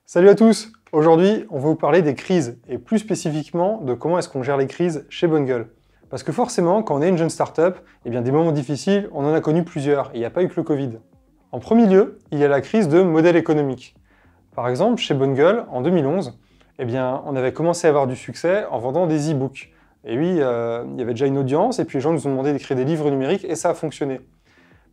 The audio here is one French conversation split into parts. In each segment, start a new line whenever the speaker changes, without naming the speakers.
Salut à tous! Aujourd'hui, on va vous parler des crises, et plus spécifiquement de comment est-ce qu'on gère les crises chez Bonne Gueule. Parce que forcément, quand on est une jeune start-up, eh bien des moments difficiles, on en a connu plusieurs, et il n'y a pas eu que le Covid. En premier lieu, il y a la crise de modèle économique. Par exemple, chez Bonne Gueule, en 2011, eh bien, on avait commencé à avoir du succès en vendant des e-books. Et oui, il y avait déjà une audience, et puis les gens nous ont demandé d'écrire des livres numériques, et ça a fonctionné.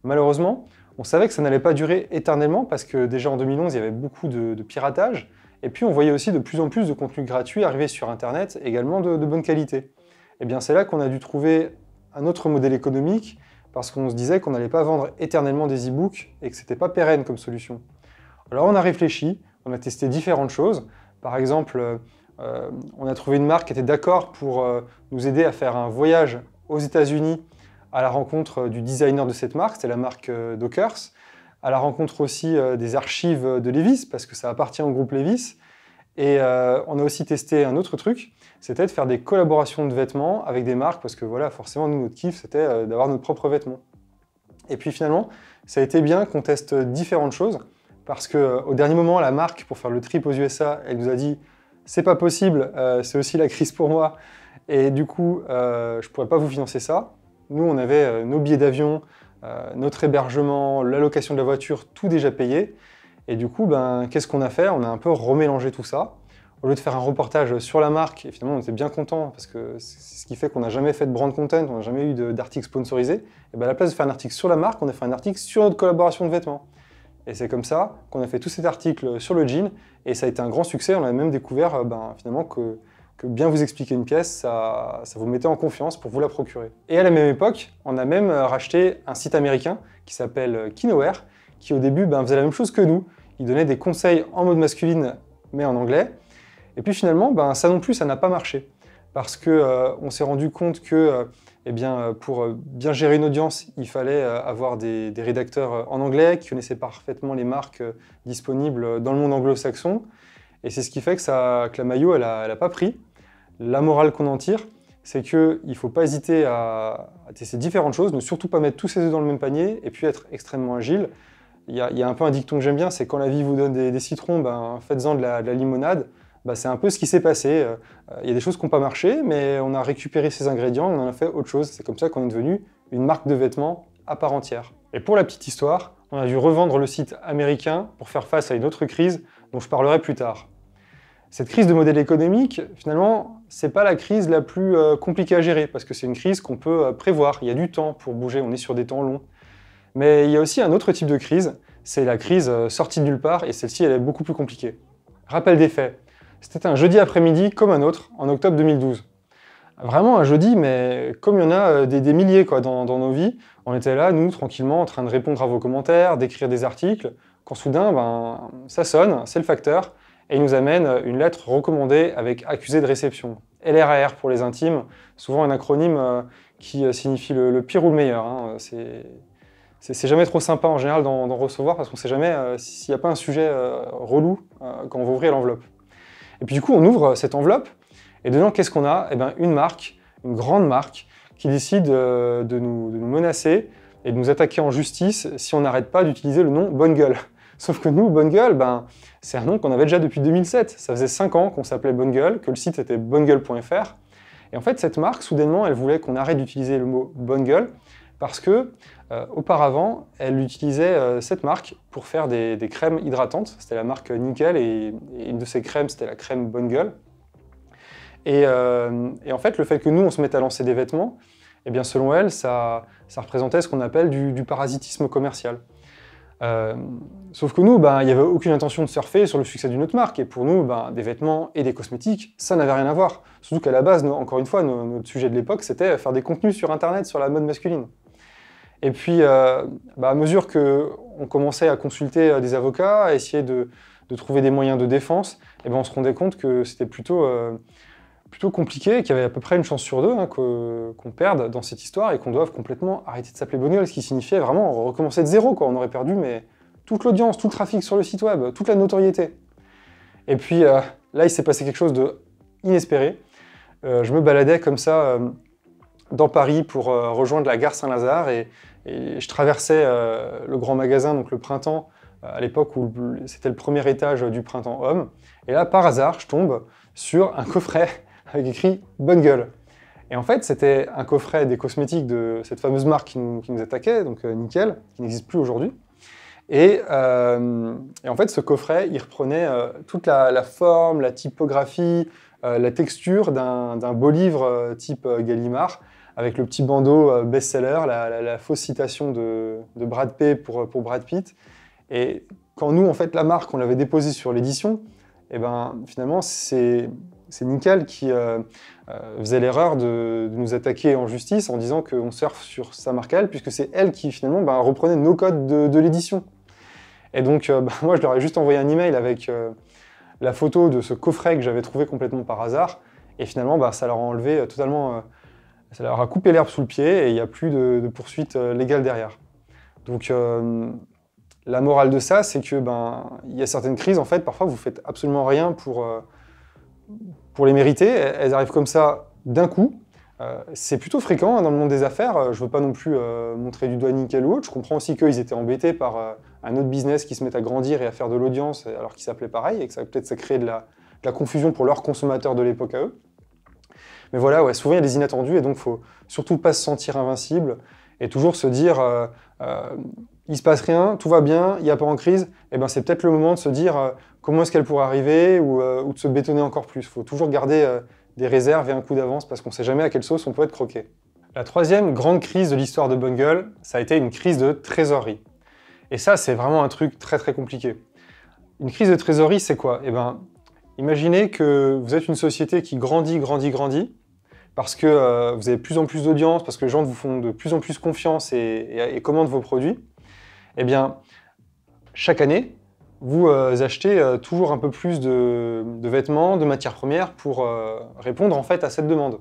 Malheureusement, on savait que ça n'allait pas durer éternellement parce que déjà en 2011, il y avait beaucoup de piratage. Et puis on voyait aussi de plus en plus de contenu gratuit arriver sur Internet, également de bonne qualité. Et bien c'est là qu'on a dû trouver un autre modèle économique parce qu'on se disait qu'on n'allait pas vendre éternellement des e-books et que c'était pas pérenne comme solution. Alors on a réfléchi, on a testé différentes choses. Par exemple, on a trouvé une marque qui était d'accord pour nous aider à faire un voyage aux États-Unis à la rencontre du designer de cette marque, c'est la marque Dockers, à la rencontre aussi des archives de Levi's, parce que ça appartient au groupe Levi's. Et on a aussi testé un autre truc, c'était de faire des collaborations de vêtements avec des marques, parce que voilà, forcément, nous, notre kiff, c'était d'avoir nos propres vêtements. Et puis finalement, ça a été bien qu'on teste différentes choses, parce qu'au dernier moment, la marque, pour faire le trip aux USA, elle nous a dit « c'est pas possible, c'est aussi la crise pour moi, et du coup, je pourrais pas vous financer ça ». Nous, on avait nos billets d'avion, notre hébergement, l'allocation de la voiture, tout déjà payé. Et du coup, qu'est-ce qu'on a fait? On a un peu remélangé tout ça. Au lieu de faire un reportage sur la marque, et finalement on était bien content parce que c'est ce qui fait qu'on n'a jamais fait de brand content, on n'a jamais eu d'article sponsorisé. Et à la place de faire un article sur la marque, on a fait un article sur notre collaboration de vêtements. Et c'est comme ça qu'on a fait tout cet article sur le jean, et ça a été un grand succès. On a même découvert finalement que bien vous expliquer une pièce, ça vous mettait en confiance pour vous la procurer. Et à la même époque, on a même racheté un site américain qui s'appelle Kinoware, qui au début faisait la même chose que nous. Il donnait des conseils en mode masculine, mais en anglais. Et puis finalement, ça non plus, ça n'a pas marché. Parce qu'on s'est rendu compte que pour bien gérer une audience, il fallait avoir des rédacteurs en anglais qui connaissaient parfaitement les marques disponibles dans le monde anglo-saxon. Et c'est ce qui fait que la maillot, elle n'a pas pris. La morale qu'on en tire, c'est qu'il ne faut pas hésiter à tester différentes choses, ne surtout pas mettre tous ses œufs dans le même panier, et puis être extrêmement agile. Il y a un peu un dicton que j'aime bien, c'est quand la vie vous donne des citrons, faites-en de la limonade. C'est un peu ce qui s'est passé. Il y a des choses qui n'ont pas marché, mais on a récupéré ces ingrédients, on en a fait autre chose. C'est comme ça qu'on est devenu une marque de vêtements à part entière. Et pour la petite histoire, on a dû revendre le site américain pour faire face à une autre crise dont je parlerai plus tard. Cette crise de modèle économique, finalement, c'est pas la crise la plus compliquée à gérer, parce que c'est une crise qu'on peut prévoir. Il y a du temps pour bouger, on est sur des temps longs. Mais il y a aussi un autre type de crise, c'est la crise sortie de nulle part, et celle-ci, elle est beaucoup plus compliquée. Rappel des faits. C'était un jeudi après-midi comme un autre, en octobre 2012. Vraiment un jeudi, mais comme il y en a des milliers dans nos vies, on était là, nous, tranquillement, en train de répondre à vos commentaires, d'écrire des articles, quand soudain, ça sonne, c'est le facteur, et il nous amène une lettre recommandée avec accusé de réception. LRAR pour les intimes, souvent un acronyme qui signifie le pire ou le meilleur. Hein. C'est jamais trop sympa en général d'en recevoir parce qu'on ne sait jamais s'il n'y a pas un sujet relou quand on va ouvrir l'enveloppe. Et puis du coup, on ouvre cette enveloppe, et dedans, qu'est-ce qu'on a? Une marque, une grande marque, qui décide de nous menacer et de nous attaquer en justice si on n'arrête pas d'utiliser le nom Bonne Gueule. Sauf que nous, Bonne Gueule, c'est un nom qu'on avait déjà depuis 2007. Ça faisait 5 ans qu'on s'appelait Bonne Gueule, que le site était bonnegueule.fr. Et en fait, cette marque, soudainement, elle voulait qu'on arrête d'utiliser le mot Bonne Gueule parce que, auparavant, elle utilisait cette marque pour faire des crèmes hydratantes. C'était la marque Nickel et une de ces crèmes, c'était la crème Bonne Gueule. Et en fait, le fait que nous, on se mette à lancer des vêtements, selon elle, ça représentait ce qu'on appelle du parasitisme commercial. Sauf que nous, il n'y avait aucune intention de surfer sur le succès d'une autre marque. Et pour nous, des vêtements et des cosmétiques, ça n'avait rien à voir. Surtout qu'à la base, encore une fois, notre sujet de l'époque, c'était faire des contenus sur Internet, sur la mode masculine. Et puis, à mesure qu'on commençait à consulter des avocats, à essayer de trouver des moyens de défense, on se rendait compte que c'était plutôt compliqué, qu'il y avait à peu près une chance sur deux qu'on perde dans cette histoire et qu'on doive complètement arrêter de s'appeler Bonne Gueule, ce qui signifiait vraiment recommencer de zéro. On aurait perdu toute l'audience, tout le trafic sur le site web, toute la notoriété. Et puis là, il s'est passé quelque chose d'inespéré. Je me baladais comme ça dans Paris pour rejoindre la gare Saint-Lazare et je traversais le grand magasin, donc le Printemps, à l'époque où c'était le premier étage du Printemps Homme. Et là, par hasard, je tombe sur un coffret avec écrit Bonne Gueule. Et en fait, c'était un coffret des cosmétiques de cette fameuse marque qui nous attaquait, donc Nickel, qui n'existe plus aujourd'hui. Et en fait, ce coffret, il reprenait toute la forme, la typographie, la texture d'un beau livre type Gallimard, avec le petit bandeau best-seller, la fausse citation de Brad Pitt pour Brad Pitt. Et quand nous, en fait, la marque, on l'avait déposée sur l'édition, et ben finalement, c'est Nickel qui faisait l'erreur de nous attaquer en justice en disant qu'on surfe sur sa marque elle, puisque c'est elle qui finalement reprenait nos codes de l'édition. Et donc, moi, je leur ai juste envoyé un email avec la photo de ce coffret que j'avais trouvé complètement par hasard. Et finalement, ça leur a enlevé totalement... ça leur a coupé l'herbe sous le pied et il n'y a plus de poursuite légale derrière. Donc, la morale de ça, c'est que il y a certaines crises, en fait, parfois, vous faites absolument rien pour les mériter. Elles arrivent comme ça d'un coup. C'est plutôt fréquent dans le monde des affaires. Je ne veux pas non plus montrer du doigt Nickel ou autre. Je comprends aussi qu'ils étaient embêtés par un autre business qui se met à grandir et à faire de l'audience alors qu'il s'appelait pareil et que ça peut-être ça crée de la confusion pour leurs consommateurs de l'époque à eux. Mais voilà, ouais, souvent il y a des inattendus et donc il ne faut surtout pas se sentir invincible et toujours se dire il se passe rien, tout va bien, il n'y a pas en crise. Et c'est peut-être le moment de se dire comment est-ce qu'elle pourrait arriver ou de se bétonner encore plus. Il faut toujours garder des réserves et un coup d'avance parce qu'on ne sait jamais à quelle sauce on peut être croqué. La troisième grande crise de l'histoire de Bungle, ça a été une crise de trésorerie. Et ça, c'est vraiment un truc très très compliqué. Une crise de trésorerie, c'est quoi? Imaginez que vous êtes une société qui grandit, parce que vous avez de plus en plus d'audience, parce que les gens vous font de plus en plus confiance et commandent vos produits. Eh bien, chaque année, vous achetez toujours un peu plus de vêtements, de matières premières pour répondre en fait à cette demande.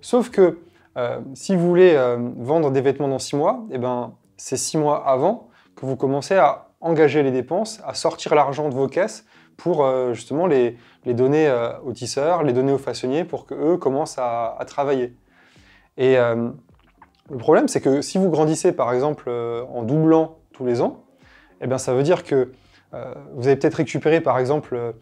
Sauf que si vous voulez vendre des vêtements dans 6 mois, c'est 6 mois avant que vous commencez à engager les dépenses, à sortir l'argent de vos caisses pour justement les donner aux tisseurs, les donner aux façonniers pour qu'eux commencent à travailler. Et le problème, c'est que si vous grandissez par exemple en doublant tous les ans, ça veut dire que vous avez peut-être récupéré par exemple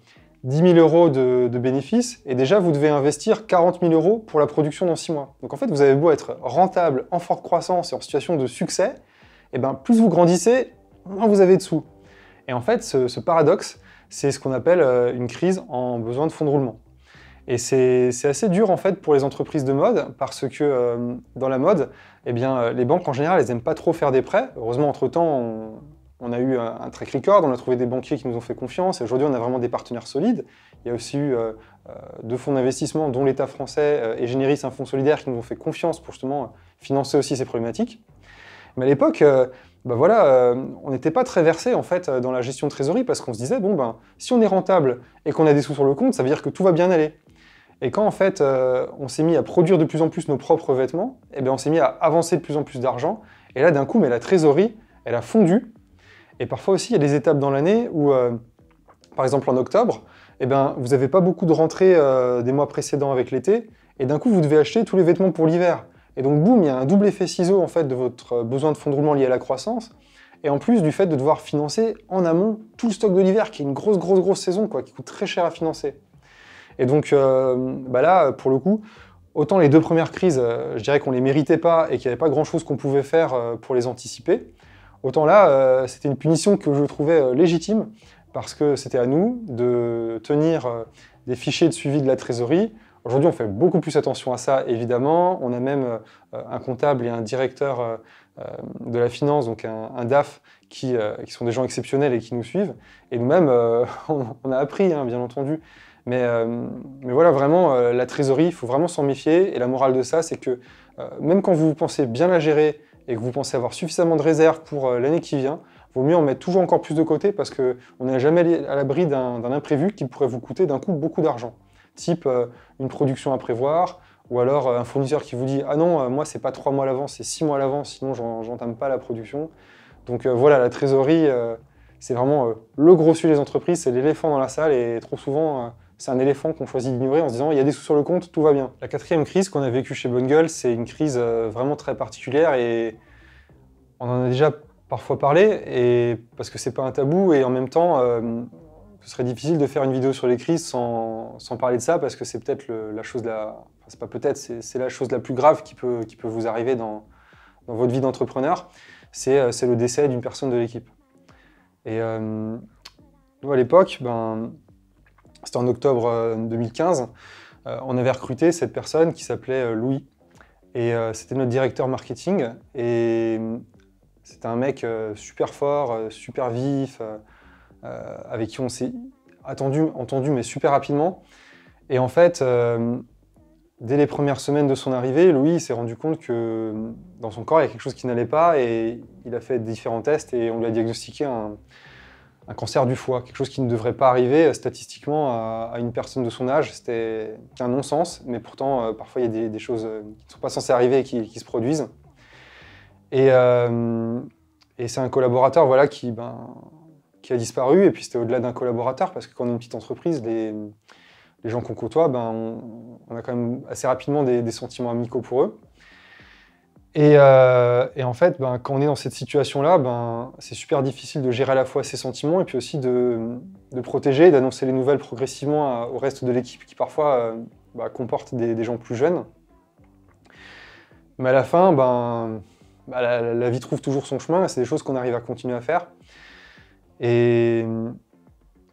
10 000 € de bénéfices et déjà vous devez investir 40 000 € pour la production dans 6 mois. Donc en fait, vous avez beau être rentable, en forte croissance et en situation de succès, plus vous grandissez, moins vous avez de sous. Et en fait, ce paradoxe, c'est ce qu'on appelle une crise en besoin de fonds de roulement. Et c'est assez dur en fait pour les entreprises de mode parce que dans la mode, les banques en général, elles n'aiment pas trop faire des prêts. Heureusement, entre-temps, on a eu un track record, on a trouvé des banquiers qui nous ont fait confiance et aujourd'hui, on a vraiment des partenaires solides. Il y a aussi eu 2 fonds d'investissement, dont l'État français et Generis, un fonds solidaire, qui nous ont fait confiance pour justement financer aussi ces problématiques. Mais à l'époque, on n'était pas très versé en fait dans la gestion de trésorerie parce qu'on se disait si on est rentable et qu'on a des sous sur le compte, ça veut dire que tout va bien aller. Et quand en fait on s'est mis à produire de plus en plus nos propres vêtements, on s'est mis à avancer de plus en plus d'argent. Et là d'un coup, la trésorerie, elle a fondu. Et parfois aussi, il y a des étapes dans l'année où, par exemple en octobre, vous n'avez pas beaucoup de rentrées des mois précédents avec l'été, et d'un coup vous devez acheter tous les vêtements pour l'hiver. Et donc, boum, il y a un double effet ciseau en fait, de votre besoin de fonds de roulement lié à la croissance, et en plus du fait de devoir financer en amont tout le stock de l'hiver, qui est une grosse saison, qui coûte très cher à financer. Et donc, là, pour le coup, autant les 2 premières crises, je dirais qu'on ne les méritait pas et qu'il n'y avait pas grand-chose qu'on pouvait faire pour les anticiper, autant là, c'était une punition que je trouvais légitime, parce que c'était à nous de tenir des fichiers de suivi de la trésorerie. Aujourd'hui, on fait beaucoup plus attention à ça, évidemment. On a même un comptable et un directeur de la finance, donc un DAF, qui sont des gens exceptionnels et qui nous suivent. Et nous-mêmes, on a appris, bien entendu. Mais voilà, vraiment, la trésorerie, il faut vraiment s'en méfier. Et la morale de ça, c'est que même quand vous pensez bien la gérer et que vous pensez avoir suffisamment de réserves pour l'année qui vient, vaut mieux en mettre toujours encore plus de côté parce qu'on n'est jamais à l'abri d'un imprévu qui pourrait vous coûter d'un coup beaucoup d'argent. Type une production à prévoir, ou alors un fournisseur qui vous dit « Ah non, moi c'est pas 3 mois à l'avance, c'est 6 mois à l'avance, sinon j'entame pas la production ». Donc voilà, la trésorerie, c'est vraiment le gros sujet des entreprises, c'est l'éléphant dans la salle, et trop souvent, c'est un éléphant qu'on choisit d'ignorer en se disant « Il y a des sous sur le compte, tout va bien ». La 4e crise qu'on a vécue chez Bungle, c'est une crise vraiment très particulière, et on en a déjà parfois parler, et parce que c'est pas un tabou, et en même temps, ce serait difficile de faire une vidéo sur les crises sans parler de ça, parce que c'est peut-être la chose enfin, c'est pas peut-être, c'est la chose la plus grave qui peut vous arriver dans votre vie d'entrepreneur, c'est le décès d'une personne de l'équipe. Et nous, à l'époque, c'était en octobre 2015, on avait recruté cette personne qui s'appelait Louis. Et c'était notre directeur marketing. Et c'était un mec super fort, super vif, avec qui on s'est entendu, mais super rapidement. Et en fait, dès les premières semaines de son arrivée, Louis s'est rendu compte que dans son corps, il y a quelque chose qui n'allait pas. Et il a fait différents tests et on lui a diagnostiqué un cancer du foie, quelque chose qui ne devrait pas arriver statistiquement à une personne de son âge. C'était un non-sens, mais pourtant, parfois, il y a des choses qui ne sont pas censées arriver et qui se produisent. Et c'est un collaborateur voilà, qui a disparu, et puis c'était au-delà d'un collaborateur, parce que quand on est une petite entreprise, les gens qu'on côtoie, on a quand même assez rapidement des sentiments amicaux pour eux. Et en fait, quand on est dans cette situation-là, c'est super difficile de gérer à la fois ses sentiments et puis aussi de protéger et d'annoncer les nouvelles progressivement au reste de l'équipe qui parfois comporte des gens plus jeunes. Mais à la fin, la vie trouve toujours son chemin, c'est des choses qu'on arrive à continuer à faire. Et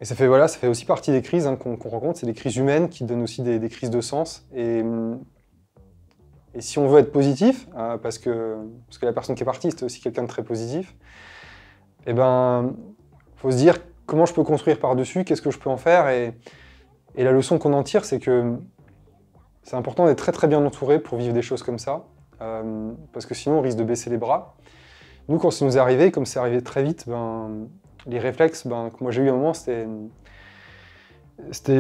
ça fait aussi partie des crises qu'on rencontre, c'est des crises humaines qui donnent aussi des crises de sens. Et si on veut être positif, parce que la personne qui est partie, c'était aussi quelqu'un de très positif, il faut se dire comment je peux construire par-dessus, qu'est-ce que je peux en faire. Et la leçon qu'on en tire, c'est que c'est important d'être très très bien entouré pour vivre des choses comme ça, parce que sinon on risque de baisser les bras. Nous, quand ça nous est arrivé, comme c'est arrivé très vite, les réflexes que moi j'ai eu à un moment, c'était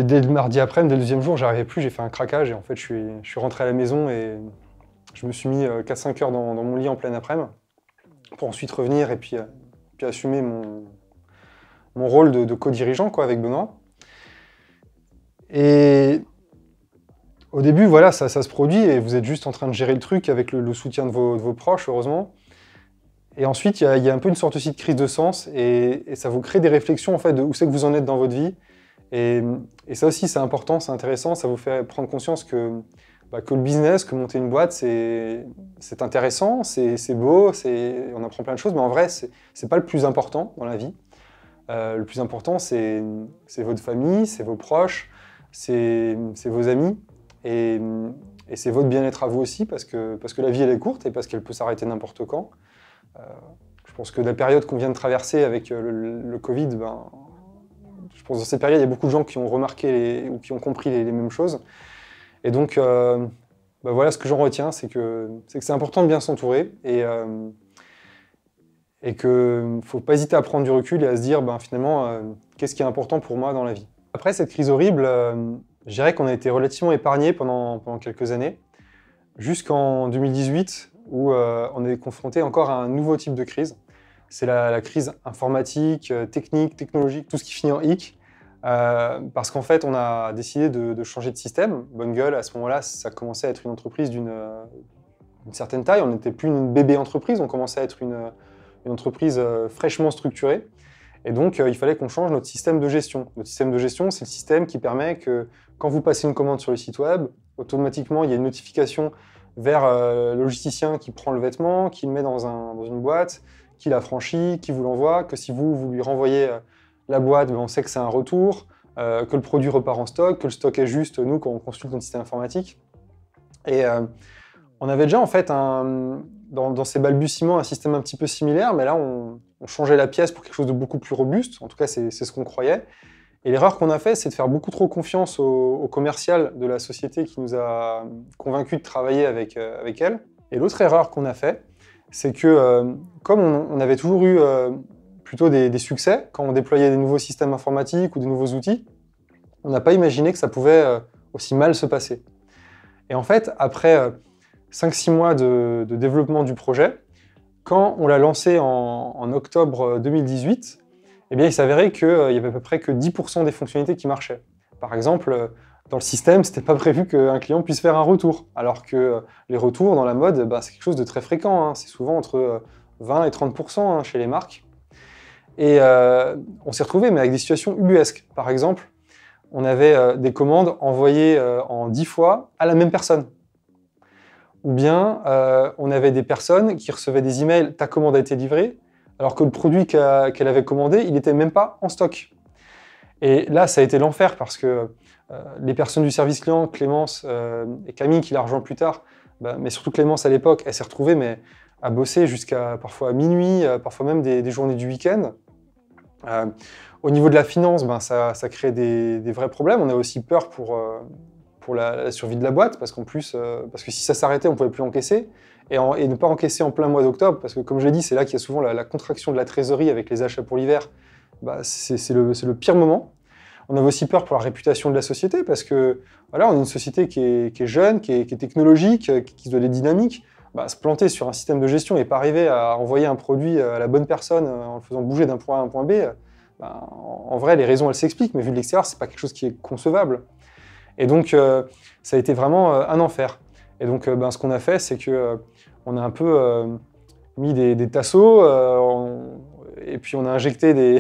dès le mardi après, dès le deuxième jour, j'arrivais plus, j'ai fait un craquage et en fait je suis rentré à la maison et je me suis mis 4-5 heures dans mon lit en pleine après-midi pour ensuite revenir et puis assumer mon rôle de co-dirigeant avec Benoît. Et au début, voilà, ça se produit et vous êtes juste en train de gérer le truc avec le soutien de vos proches, heureusement. Et ensuite, il y a un peu une sorte aussi de crise de sens et ça vous crée des réflexions en fait, de où c'est que vous en êtes dans votre vie. Et ça aussi, c'est important, c'est intéressant, ça vous fait prendre conscience que le business, que monter une boîte, c'est intéressant, c'est beau, on apprend plein de choses, mais en vrai, c'est pas le plus important dans la vie. Le plus important, c'est votre famille, c'est vos proches, c'est vos amis, et c'est votre bien-être à vous aussi, parce que la vie, elle est courte et parce qu'elle peut s'arrêter n'importe quand. Je pense que la période qu'on vient de traverser avec le Covid, je pense que dans cette période, il y a beaucoup de gens qui ont remarqué ou qui ont compris les mêmes choses. Et donc, voilà, ce que j'en retiens, c'est que c'est important de bien s'entourer et qu'il ne faut pas hésiter à prendre du recul et à se dire, finalement, qu'est-ce qui est important pour moi dans la vie. Après cette crise horrible, je dirais qu'on a été relativement épargnés pendant quelques années, jusqu'en 2018, où on est confronté encore à un nouveau type de crise. C'est la crise informatique, technique, technologique, tout ce qui finit en hic. Parce qu'en fait, on a décidé de changer de système. Bonne Gueule, à ce moment-là, ça commençait à être une entreprise d'une certaine taille. On n'était plus une bébé entreprise, on commençait à être une entreprise fraîchement structurée. Et donc, il fallait qu'on change notre système de gestion. Notre système de gestion, c'est le système qui permet que quand vous passez une commande sur le site web, automatiquement, il y a une notification vers le logisticien qui prend le vêtement, qui le met dans une boîte, qui la franchit, qui vous l'envoie, que si vous lui renvoyez la boîte, on sait que c'est un retour, que le produit repart en stock, que le stock est juste, nous, quand on consulte notre système informatique. Et on avait déjà, en fait, dans ces balbutiements, un système un petit peu similaire, mais là, on changeait la pièce pour quelque chose de beaucoup plus robuste. En tout cas, c'est ce qu'on croyait. Et l'erreur qu'on a fait, c'est de faire beaucoup trop confiance au commercial de la société qui nous a convaincus de travailler avec elle. Et l'autre erreur qu'on a fait, c'est que comme on avait toujours eu plutôt des succès quand on déployait des nouveaux systèmes informatiques ou des nouveaux outils, on n'a pas imaginé que ça pouvait aussi mal se passer. Et en fait, après 5-6 mois de développement du projet, quand on l'a lancé en octobre 2018, eh bien, il s'avérait qu'il y avait à peu près que 10% des fonctionnalités qui marchaient. Par exemple, dans le système, c'était pas prévu qu'un client puisse faire un retour, alors que les retours dans la mode, c'est quelque chose de très fréquent, hein. C'est souvent entre 20 et 30% hein, chez les marques. Et on s'est retrouvé mais avec des situations ubuesques. Par exemple, on avait des commandes envoyées en 10 fois à la même personne. Ou bien on avait des personnes qui recevaient des emails « ta commande a été livrée », alors que le produit qu'elle avait commandé, il n'était même pas en stock. Et là, ça a été l'enfer parce que les personnes du service client, Clémence et Camille, qui la rejoint plus tard, mais surtout Clémence à l'époque, elle s'est retrouvée à bosser jusqu'à parfois minuit, parfois même des journées du week-end. Au niveau de la finance, ça crée des vrais problèmes. On a aussi peur pour la survie de la boîte, parce que si ça s'arrêtait, on ne pouvait plus encaisser. Et ne pas encaisser en plein mois d'octobre, parce que comme je l'ai dit, c'est là qu'il y a souvent la contraction de la trésorerie avec les achats pour l'hiver. C'est le pire moment. On avait aussi peur pour la réputation de la société, parce que voilà, on est une société qui est jeune, qui est technologique, qui se doit d'être dynamique. Se planter sur un système de gestion et pas arriver à envoyer un produit à la bonne personne en le faisant bouger d'un point A à un point B, en vrai, les raisons, elles s'expliquent, mais vu de l'extérieur, c'est pas quelque chose qui est concevable. Et donc, ça a été vraiment un enfer. Et donc, ce qu'on a fait, c'est qu'on a un peu mis des tasseaux, et puis on a injecté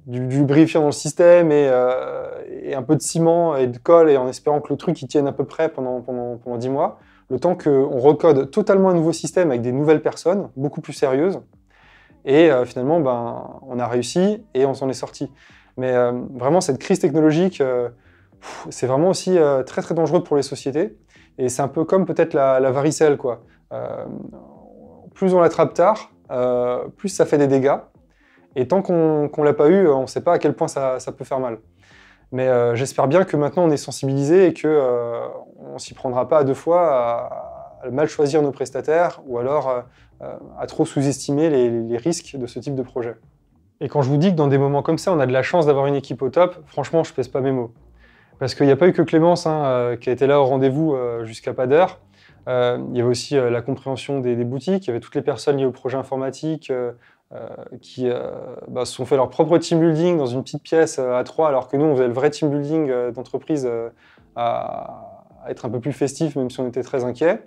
du lubrifiant dans le système et un peu de ciment et de colle, et en espérant que le truc il tienne à peu près pendant 10 mois, le temps qu'on recode totalement un nouveau système avec des nouvelles personnes, beaucoup plus sérieuses. Et finalement, on a réussi et on s'en est sorti. Mais vraiment, cette crise technologique, c'est vraiment aussi très très dangereux pour les sociétés. Et c'est un peu comme peut-être la varicelle, quoi. Plus on l'attrape tard, plus ça fait des dégâts. Et tant qu'on ne l'a pas eu, on ne sait pas à quel point ça peut faire mal. Mais j'espère bien que maintenant on est sensibilisé et qu'on ne s'y prendra pas à deux fois à mal choisir nos prestataires ou alors à trop sous-estimer les risques de ce type de projet. Et quand je vous dis que dans des moments comme ça, on a de la chance d'avoir une équipe au top, franchement, je pèse pas mes mots. Parce qu'il n'y a pas eu que Clémence qui a été là au rendez-vous jusqu'à pas d'heure. Il y avait aussi la compréhension des boutiques, il y avait toutes les personnes liées au projet informatique qui se sont fait leur propre team building dans une petite pièce à 3, alors que nous, on faisait le vrai team building d'entreprise à être un peu plus festif, même si on était très inquiets.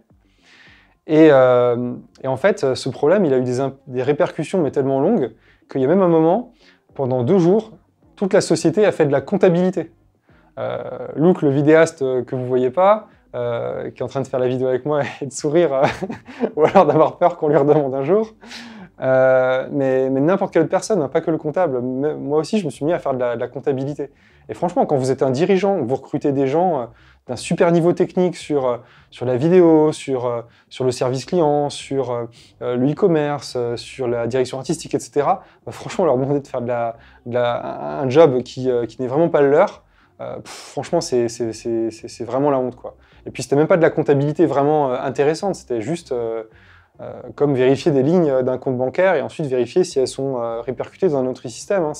Et en fait, ce problème, il a eu des répercussions, mais tellement longues, qu'il y a même un moment, pendant 2 jours, toute la société a fait de la comptabilité. Luc, le vidéaste que vous ne voyez pas, qui est en train de faire la vidéo avec moi et de sourire, ou alors d'avoir peur qu'on lui redemande un jour, mais n'importe quelle personne, hein, pas que le comptable. Moi aussi, je me suis mis à faire de la comptabilité. Et franchement, quand vous êtes un dirigeant, vous recrutez des gens d'un super niveau technique sur la vidéo, sur le service client, sur le e-commerce, sur la direction artistique, etc., franchement, leur demander de faire un job qui n'est vraiment pas le leur, franchement, c'est vraiment la honte, quoi. Et puis, c'était même pas de la comptabilité vraiment intéressante, c'était juste comme vérifier des lignes d'un compte bancaire et ensuite vérifier si elles sont répercutées dans un autre système. Hein.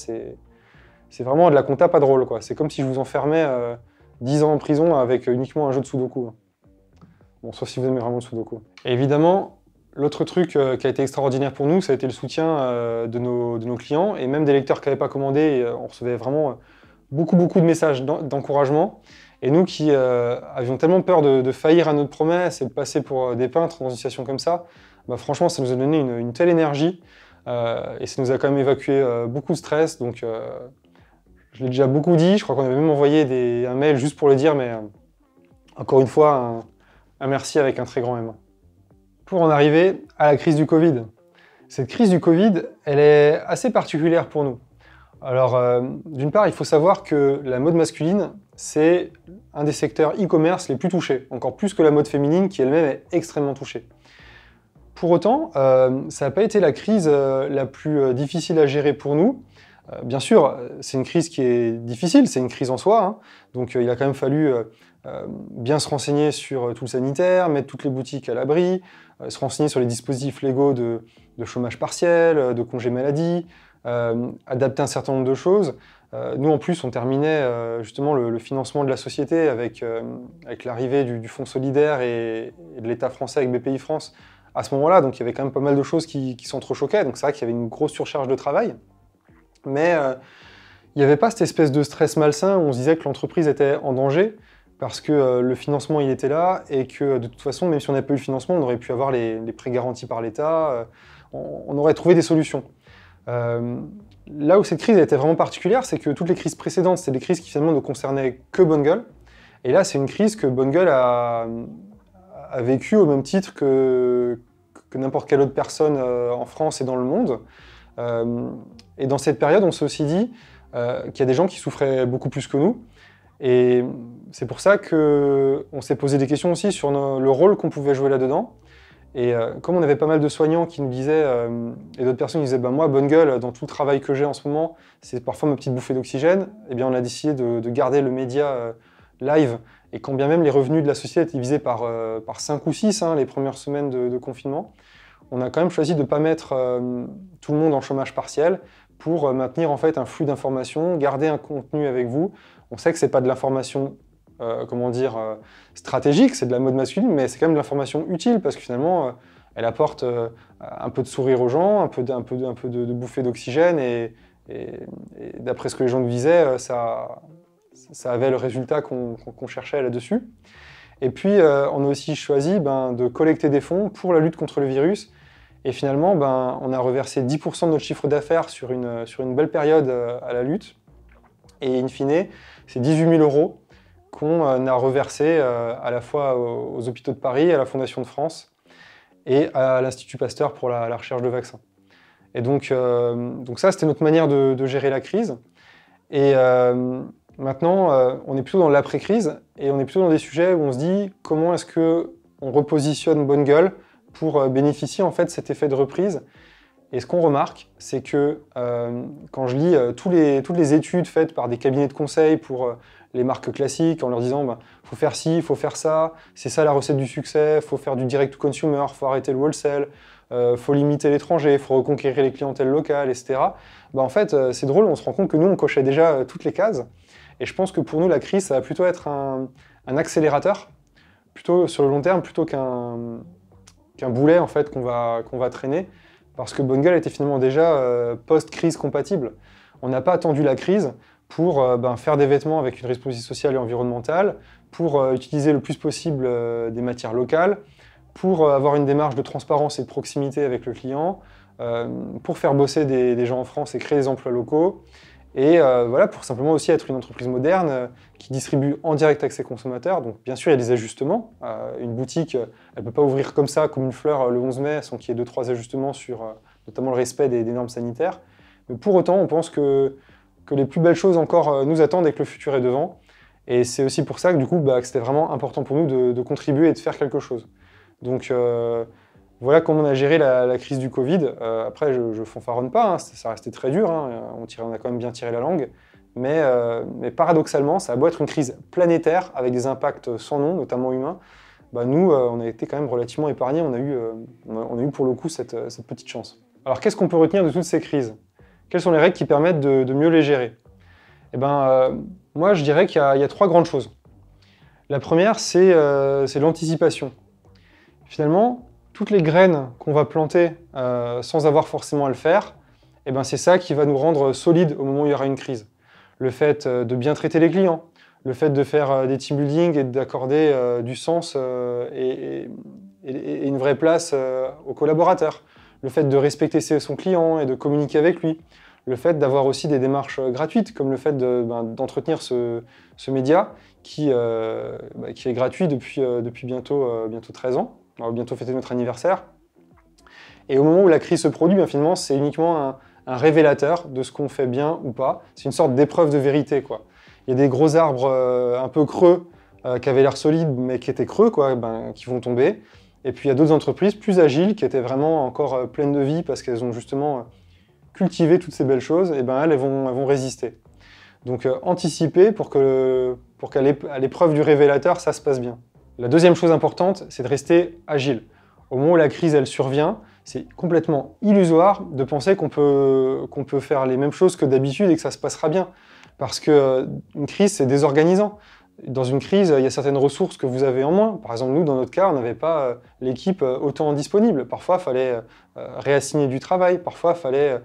C'est vraiment de la compta pas drôle, quoi. C'est comme si je vous enfermais 10 ans en prison avec uniquement un jeu de Sudoku. Hein. Bon, sauf si vous aimez vraiment le Sudoku. Et évidemment, l'autre truc qui a été extraordinaire pour nous, ça a été le soutien de nos clients et même des lecteurs qui n'avaient pas commandé. On recevait vraiment beaucoup de messages d'encouragement. Et nous qui avions tellement peur de faillir à notre promesse et de passer pour des peintres dans une situation comme ça, franchement, ça nous a donné une telle énergie et ça nous a quand même évacué beaucoup de stress. Donc, je l'ai déjà beaucoup dit, je crois qu'on avait même envoyé un mail juste pour le dire, mais encore une fois, un merci avec un très grand M. Pour en arriver à la crise du Covid. Cette crise du Covid, elle est assez particulière pour nous. Alors, d'une part, il faut savoir que la mode masculine, c'est un des secteurs e-commerce les plus touchés, encore plus que la mode féminine qui elle-même est extrêmement touchée. Pour autant, ça n'a pas été la crise la plus difficile à gérer pour nous. Bien sûr, c'est une crise qui est difficile, c'est une crise en soi, hein. Donc il a quand même fallu bien se renseigner sur tout le sanitaire, mettre toutes les boutiques à l'abri, se renseigner sur les dispositifs légaux de chômage partiel, de congé maladie, adapter un certain nombre de choses. Nous, en plus, on terminait justement le financement de la société avec l'arrivée du Fonds solidaire et de l'État français avec BPI-France à ce moment-là. Donc, il y avait quand même pas mal de choses qui s'entrechoquaient. Donc, c'est vrai qu'il y avait une grosse surcharge de travail. Mais il n'y avait pas cette espèce de stress malsain où on se disait que l'entreprise était en danger. parce que le financement il était là et que de toute façon, même si on n'avait pas eu le financement, on aurait pu avoir les prêts garantis par l'État, on aurait trouvé des solutions. Là où cette crise était vraiment particulière, c'est que toutes les crises précédentes, c'était des crises qui finalement ne concernaient que Bonne Gueule. Et là, c'est une crise que Bonne Gueule a vécue au même titre que n'importe quelle autre personne en France et dans le monde. Et dans cette période, on s'est aussi dit qu'il y a des gens qui souffraient beaucoup plus que nous. Et c'est pour ça qu'on s'est posé des questions aussi sur le rôle qu'on pouvait jouer là-dedans. Et comme on avait pas mal de soignants qui nous disaient, et d'autres personnes qui disaient bah, « moi, Bonne Gueule, dans tout le travail que j'ai en ce moment, c'est parfois ma petite bouffée d'oxygène », eh bien on a décidé de garder le média live. Et quand bien même les revenus de la société étaient divisés par 5 ou 6, hein, les premières semaines de confinement, on a quand même choisi de ne pas mettre tout le monde en chômage partiel pour maintenir en fait un flux d'informations, garder un contenu avec vous. On sait que ce n'est pas de l'information stratégique, c'est de la mode masculine, mais c'est quand même de l'information utile parce que finalement, elle apporte un peu de sourire aux gens, un peu de bouffée d'oxygène et d'après ce que les gens nous disaient, ça avait le résultat qu'on cherchait là-dessus. Et puis, on a aussi choisi de collecter des fonds pour la lutte contre le virus. Et finalement, on a reversé 10% de notre chiffre d'affaires sur une belle période à la lutte. Et in fine, c'est 18 000 € qu'on a reversé à la fois aux hôpitaux de Paris, à la Fondation de France et à l'Institut Pasteur pour la recherche de vaccins. Et donc ça, c'était notre manière de gérer la crise. Et maintenant, on est plutôt dans l'après-crise et on est plutôt dans des sujets où on se dit comment est-ce qu'on repositionne Bonne Gueule pour bénéficier en fait de cet effet de reprise. Et ce qu'on remarque, c'est que quand je lis toutes les études faites par des cabinets de conseil pour les marques classiques, en leur disant faut faire ci, faut faire ça, c'est ça la recette du succès, faut faire du direct to consumer, faut arrêter le wholesale, faut limiter l'étranger, faut reconquérir les clientèles locales, etc. En fait, c'est drôle, on se rend compte que nous, on cochait déjà toutes les cases. Et je pense que pour nous, la crise, ça va plutôt être un accélérateur, plutôt sur le long terme, plutôt qu'un boulet en fait, qu'on va traîner. Parce que Bonne Gueule était finalement déjà post-crise compatible. On n'a pas attendu la crise pour faire des vêtements avec une responsabilité sociale et environnementale, pour utiliser le plus possible des matières locales, pour avoir une démarche de transparence et de proximité avec le client, pour faire bosser des gens en France et créer des emplois locaux, et voilà, pour simplement aussi être une entreprise moderne qui distribue en direct avec ses consommateurs. Donc bien sûr, il y a des ajustements. Une boutique, elle ne peut pas ouvrir comme ça, comme une fleur, le 11 mai, sans qu'il y ait 2-3 ajustements sur notamment le respect des normes sanitaires. Mais pour autant, on pense que les plus belles choses encore nous attendent et que le futur est devant. Et c'est aussi pour ça que du coup, que c'était vraiment important pour nous de contribuer et de faire quelque chose. Donc voilà comment on a géré la crise du Covid. Après, je fanfaronne pas, hein, ça restait très dur, hein, on a quand même bien tiré la langue. Mais paradoxalement, ça a beau être une crise planétaire avec des impacts sans nom, notamment humains. Nous, on a été quand même relativement épargnés, on a eu pour le coup cette petite chance. Alors qu'est-ce qu'on peut retenir de toutes ces crises? Quelles sont les règles qui permettent de mieux les gérer? Moi, je dirais qu'il y a 3 grandes choses. La première, c'est l'anticipation. Finalement, toutes les graines qu'on va planter sans avoir forcément à le faire, c'est ça qui va nous rendre solides au moment où il y aura une crise. Le fait de bien traiter les clients, le fait de faire des team building et d'accorder du sens et une vraie place aux collaborateurs, le fait de respecter son client et de communiquer avec lui, le fait d'avoir aussi des démarches gratuites, comme le fait d'entretenir ce média qui est gratuit depuis bientôt 13 ans. On va bientôt fêter notre anniversaire. Et au moment où la crise se produit, finalement, c'est uniquement un révélateur de ce qu'on fait bien ou pas. C'est une sorte d'épreuve de vérité, quoi. Il y a des gros arbres un peu creux qui avaient l'air solides, mais qui étaient creux, quoi, qui vont tomber. Et puis il y a d'autres entreprises plus agiles qui étaient vraiment encore pleines de vie parce qu'elles ont justement cultivé toutes ces belles choses, et elles vont résister. Donc anticiper pour qu'à l'épreuve du révélateur, ça se passe bien. La deuxième chose importante, c'est de rester agile. Au moment où la crise elle survient, c'est complètement illusoire de penser qu'on peut faire les mêmes choses que d'habitude et que ça se passera bien. Parce qu'une crise, c'est désorganisant. Dans une crise, il y a certaines ressources que vous avez en moins. Par exemple, nous, dans notre cas, on n'avait pas l'équipe autant disponible. Parfois, il fallait réassigner du travail. Parfois, il fallait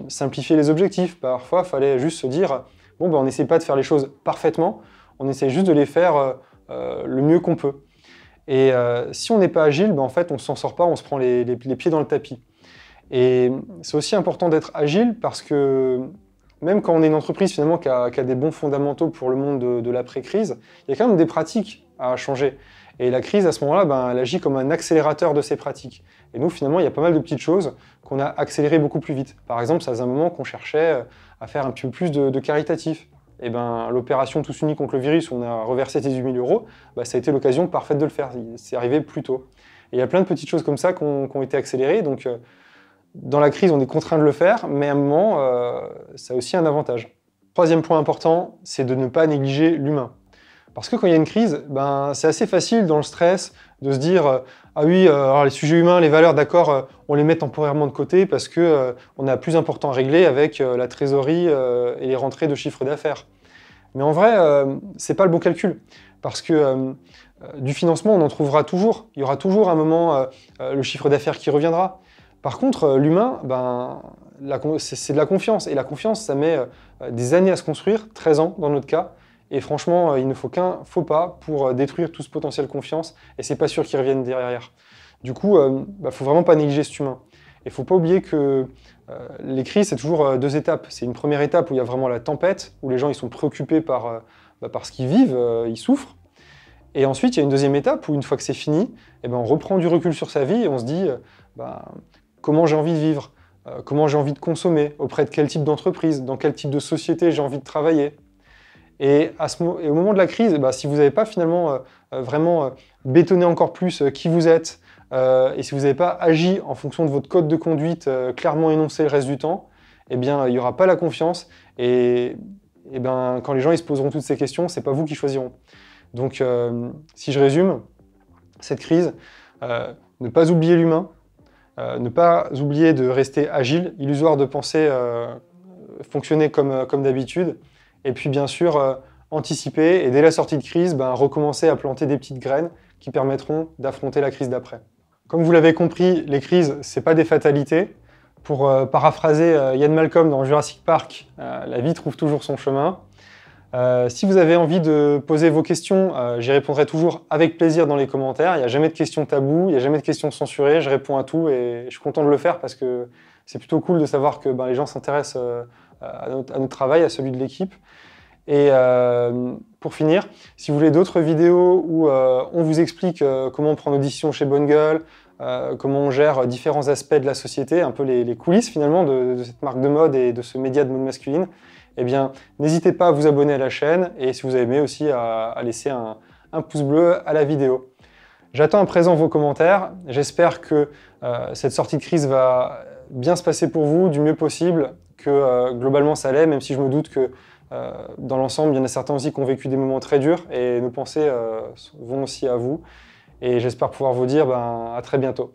simplifier les objectifs. Parfois, il fallait juste se dire, bon, on n'essaie pas de faire les choses parfaitement. on essaie juste de les faire le mieux qu'on peut. Et si on n'est pas agile, en fait, on ne s'en sort pas, on se prend les pieds dans le tapis. Et c'est aussi important d'être agile parce que même quand on est une entreprise finalement qui a des bons fondamentaux pour le monde de l'après-crise, il y a quand même des pratiques à changer. Et la crise, à ce moment-là, elle agit comme un accélérateur de ces pratiques. Et nous, finalement, il y a pas mal de petites choses qu'on a accélérées beaucoup plus vite. Par exemple, ça faisait un moment qu'on cherchait à faire un petit peu plus de caritatif. Et l'opération Tous Unis contre le virus, où on a reversé 18 000 €, ça a été l'occasion parfaite de le faire. C'est arrivé plus tôt. Et il y a plein de petites choses comme ça qui ont été accélérées. Donc, dans la crise, on est contraint de le faire, mais à un moment, ça a aussi un avantage. Troisième point important, c'est de ne pas négliger l'humain. Parce que quand il y a une crise, c'est assez facile dans le stress de se dire ah oui, alors les sujets humains, les valeurs, d'accord, on les met temporairement de côté parce qu'on a plus important à régler avec la trésorerie et les rentrées de chiffre d'affaires. Mais en vrai, c'est pas le bon calcul. Parce que du financement, on en trouvera toujours. Il y aura toujours un moment le chiffre d'affaires qui reviendra. Par contre, l'humain, c'est de la confiance. Et la confiance, ça met des années à se construire, 13 ans dans notre cas. Et franchement, il ne faut qu'un faux pas pour détruire tout ce potentiel confiance. Et c'est pas sûr qu'il revienne derrière. Du coup, faut vraiment pas négliger cet humain. Et faut pas oublier que les crises, c'est toujours deux étapes. C'est une première étape où il y a vraiment la tempête, où les gens ils sont préoccupés par ce qu'ils vivent, ils souffrent. Et ensuite, il y a une deuxième étape où une fois que c'est fini, on reprend du recul sur sa vie et on se dit comment j'ai envie de vivre, comment j'ai envie de consommer, auprès de quel type d'entreprise, dans quel type de société j'ai envie de travailler. Et au moment de la crise, si vous n'avez pas finalement vraiment bétonné encore plus qui vous êtes, et si vous n'avez pas agi en fonction de votre code de conduite clairement énoncé le reste du temps, il n'y aura pas la confiance. Et quand les gens ils se poseront toutes ces questions, c'est pas vous qui choisiront. Donc, si je résume, cette crise, ne pas oublier l'humain, ne pas oublier de rester agile, illusoire de penser fonctionner comme d'habitude, et puis bien sûr anticiper et dès la sortie de crise, recommencer à planter des petites graines qui permettront d'affronter la crise d'après. Comme vous l'avez compris, les crises, c'est pas des fatalités. Pour paraphraser Ian Malcolm dans Jurassic Park, la vie trouve toujours son chemin. Si vous avez envie de poser vos questions, j'y répondrai toujours avec plaisir dans les commentaires. Il n'y a jamais de questions taboues, il n'y a jamais de questions censurées, je réponds à tout et je suis content de le faire parce que c'est plutôt cool de savoir que les gens s'intéressent à notre travail, à celui de l'équipe. Et pour finir, si vous voulez d'autres vidéos où on vous explique comment on prend nos décisions chez Bonne Gueule, comment on gère différents aspects de la société, un peu les coulisses finalement de cette marque de mode et de ce média de mode masculine, n'hésitez pas à vous abonner à la chaîne et si vous avez aimé aussi à laisser un pouce bleu à la vidéo. J'attends à présent vos commentaires. J'espère que cette sortie de crise va bien se passer pour vous, du mieux possible, que globalement ça l'est, même si je me doute que dans l'ensemble, il y en a certains aussi qui ont vécu des moments très durs et nos pensées vont aussi à vous. Et j'espère pouvoir vous dire à très bientôt.